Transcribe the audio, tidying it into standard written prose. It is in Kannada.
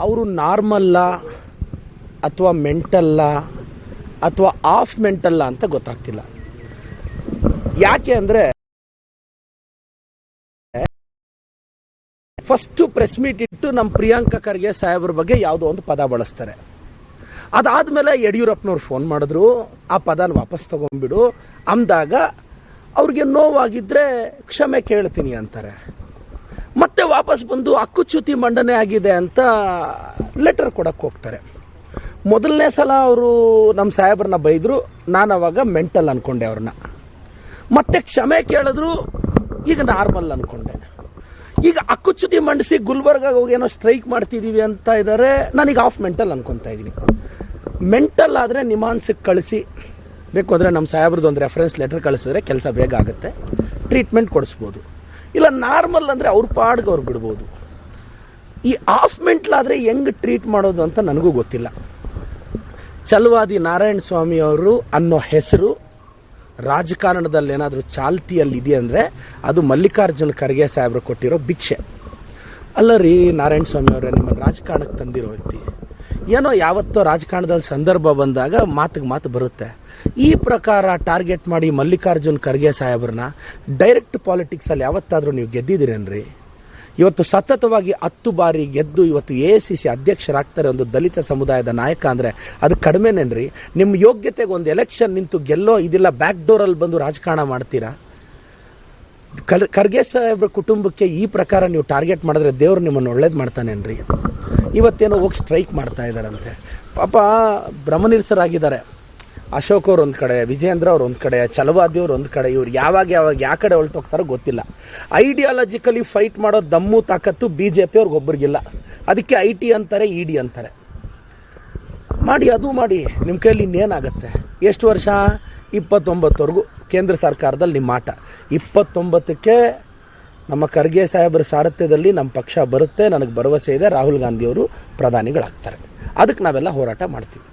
ಅವರು ನಾರ್ಮಲ್ಲ ಅಥವಾ ಮೆಂಟಲ್ಲ ಅಥವಾ ಆಫ್ ಮೆಂಟಲ್ಲ ಅಂತ ಗೊತ್ತಾಗ್ತಿಲ್ಲ. ಯಾಕೆ ಅಂದರೆ ಫಸ್ಟು ಪ್ರೆಸ್ ಮೀಟ್ ಇಟ್ಟು ನಮ್ಮ ಪ್ರಿಯಾಂಕಾ ಖರ್ಗೆ ಸಾಹೇಬ್ರ ಬಗ್ಗೆ ಯಾವುದೋ ಒಂದು ಪದ ಬಳಸ್ತಾರೆ. ಅದಾದಮೇಲೆ ಯಡಿಯೂರಪ್ಪನವ್ರು ಫೋನ್ ಮಾಡಿದ್ರು, ಆ ಪದನ ವಾಪಸ್ ತಗೊಂಡ್ಬಿಡು ಅಂದಾಗ ಅವ್ರಿಗೆ ನೋವಾಗಿದ್ದರೆ ಕ್ಷಮೆ ಕೇಳ್ತೀನಿ ಅಂತಾರೆ. ಮತ್ತೆ ವಾಪಸ್ ಬಂದು ಹಕ್ಕುಚ್ಯುತಿ ಮಂಡನೆ ಆಗಿದೆ ಅಂತ ಲೆಟರ್ ಕೊಡಕ್ಕೆ ಹೋಗ್ತಾರೆ. ಮೊದಲನೇ ಸಲ ಅವರು ನಮ್ಮ ಸಾಹೇಬ್ರನ್ನ ಬೈದರು, ನಾನು ಅವಾಗ ಮೆಂಟಲ್ ಅಂದ್ಕೊಂಡೆ ಅವ್ರನ್ನ. ಮತ್ತೆ ಕ್ಷಮೆ ಕೇಳಿದ್ರು, ಈಗ ನಾರ್ಮಲ್ ಅಂದ್ಕೊಂಡೆ. ಈಗ ಹಕ್ಕುಚ್ಯುತಿ ಮಂಡಿಸಿ ಗುಲ್ಬರ್ಗಾಗ ಹೋಗಿ ಏನೋ ಸ್ಟ್ರೈಕ್ ಮಾಡ್ತಿದ್ದೀವಿ ಅಂತ ಇದ್ದಾರೆ, ನಾನೀಗ ಆಫ್ ಮೆಂಟಲ್ ಅನ್ಕೊತಾ ಇದ್ದೀನಿ. ಮೆಂಟಲ್ ಆದರೆ ನಿಮಾನ್ಸಿಗೆ ಕಳಿಸಿ, ಬೇಕು ಅಂದರೆ ನಮ್ಮ ಸಾಹೇಬ್ರದ್ದು ಒಂದು ರೆಫರೆನ್ಸ್ ಲೆಟರ್ ಕಳಿಸಿದ್ರೆ ಕೆಲಸ ಬೇಗ ಆಗುತ್ತೆ, ಟ್ರೀಟ್ಮೆಂಟ್ ಕೊಡಿಸ್ಬೋದು. ಇಲ್ಲ ನಾರ್ಮಲ್ ಅಂದರೆ ಅವ್ರ ಪಾಡ್ಗೆ ಅವ್ರು ಬಿಡ್ಬೋದು. ಈ ಆಫ್ ಮೆಂಟಲ್ ಆದರೆ ಹೆಂಗೆ ಟ್ರೀಟ್ ಮಾಡೋದು ಅಂತ ನನಗೂ ಗೊತ್ತಿಲ್ಲ. ಛಲವಾದಿ ನಾರಾಯಣ ಸ್ವಾಮಿ ಅವರು ಅನ್ನೋ ಹೆಸರು ರಾಜಕಾರಣದಲ್ಲಿ ಏನಾದರೂ ಚಾಲ್ತಿಯಲ್ಲಿ ಇದೆ ಅಂದರೆ ಅದು ಮಲ್ಲಿಕಾರ್ಜುನ ಖರ್ಗೆ ಸಾಹೇಬ್ರು ಕೊಟ್ಟಿರೋ ಭಿಕ್ಷೆ. ಅಲ್ಲ ರೀ ನಾರಾಯಣ ಸ್ವಾಮಿ ಅವರೇ, ನಿಮ್ಮನ್ನು ರಾಜಕಾರಣಕ್ಕೆ ತಂದಿರೋ ವ್ಯಕ್ತಿ, ಏನೋ ಯಾವತ್ತೋ ರಾಜಕಾರಣದಲ್ಲಿ ಸಂದರ್ಭ ಬಂದಾಗ ಮಾತಿಗೆ ಮಾತು ಬರುತ್ತೆ. ಈ ಪ್ರಕಾರ ಟಾರ್ಗೆಟ್ ಮಾಡಿ ಮಲ್ಲಿಕಾರ್ಜುನ್ ಖರ್ಗೆ ಸಾಹೇಬ್ರನ್ನ ಡೈರೆಕ್ಟ್ ಪಾಲಿಟಿಕ್ಸಲ್ಲಿ ಯಾವತ್ತಾದರೂ ನೀವು ಗೆದ್ದಿದ್ದೀರೇನ್ರಿ? ಇವತ್ತು ಸತತವಾಗಿ 10 ಬಾರಿ ಗೆದ್ದು ಇವತ್ತು AICC ಅಧ್ಯಕ್ಷರಾಗ್ತಾರೆ ಒಂದು ದಲಿತ ಸಮುದಾಯದ ನಾಯಕ ಅಂದರೆ ಅದು ಕಡಿಮೆನೇನ್ರಿ? ನಿಮ್ಮ ಯೋಗ್ಯತೆಗೆ ಒಂದು ಎಲೆಕ್ಷನ್ ನಿಂತು ಗೆಲ್ಲೋ ಇದಿಲ್ಲ, ಬ್ಯಾಕ್ ಡೋರಲ್ಲಿ ಬಂದು ರಾಜಕಾರಣ ಮಾಡ್ತೀರಾ? ಖರ್ಗೆ ಸಾಹೇಬ್ರ ಕುಟುಂಬಕ್ಕೆ ಈ ಪ್ರಕಾರ ನೀವು ಟಾರ್ಗೆಟ್ ಮಾಡಿದ್ರೆ ದೇವ್ರು ನಿಮ್ಮನ್ನು ಒಳ್ಳೇದು ಮಾಡ್ತಾನೇನ್ರಿ? ಇವತ್ತೇನೋ ಹೋಗಿ ಸ್ಟ್ರೈಕ್ ಮಾಡ್ತಾ ಇದ್ದಾರಂತೆ. ಪಾಪ ಭ್ರಮನಿರಸರಾಗಿದ್ದಾರೆ. ಅಶೋಕ್ ಅವ್ರು ಒಂದು ಕಡೆ, ವಿಜೇಂದ್ರ ಅವ್ರು ಒಂದು ಕಡೆ, ಛಲವಾದಿ ಅವ್ರು ಒಂದು ಕಡೆ. ಇವ್ರು ಯಾವಾಗ ಯಾವ ಕಡೆ ಹೊರಟೋಗ್ತಾರೋ ಗೊತ್ತಿಲ್ಲ. ಐಡಿಯಾಲಜಿಕಲಿ ಫೈಟ್ ಮಾಡೋ ದಮ್ಮು ತಾಕತ್ತು BJP ಅವ್ರಿಗೊಬ್ಬರಿಗಿಲ್ಲ. ಅದಕ್ಕೆ IT ಅಂತಾರೆ, ED ಅಂತಾರೆ. ಮಾಡಿ, ಅದು ಮಾಡಿ, ನಿಮ್ಮ ಕೈಯಲ್ಲಿ ಇನ್ನೇನಾಗುತ್ತೆ? ಎಷ್ಟು ವರ್ಷ? 29ವರೆಗೂ ಕೇಂದ್ರ ಸರ್ಕಾರದಲ್ಲಿ ನಿಮ್ಮ ಆಟ. 29ಕ್ಕೆ ನಮ್ಮ ಖರ್ಗೆ ಸಾಹೇಬರ ಸಾರಥ್ಯದಲ್ಲಿ ನಮ್ಮ ಪಕ್ಷ ಬರುತ್ತೆ, ನನಗೆ ಭರವಸೆ ಇದೆ. ರಾಹುಲ್ ಗಾಂಧಿಯವರು ಪ್ರಧಾನಿಗಳಾಗ್ತಾರೆ. ಅದಕ್ಕೆ ನಾವೆಲ್ಲ ಹೋರಾಟ ಮಾಡ್ತೀವಿ.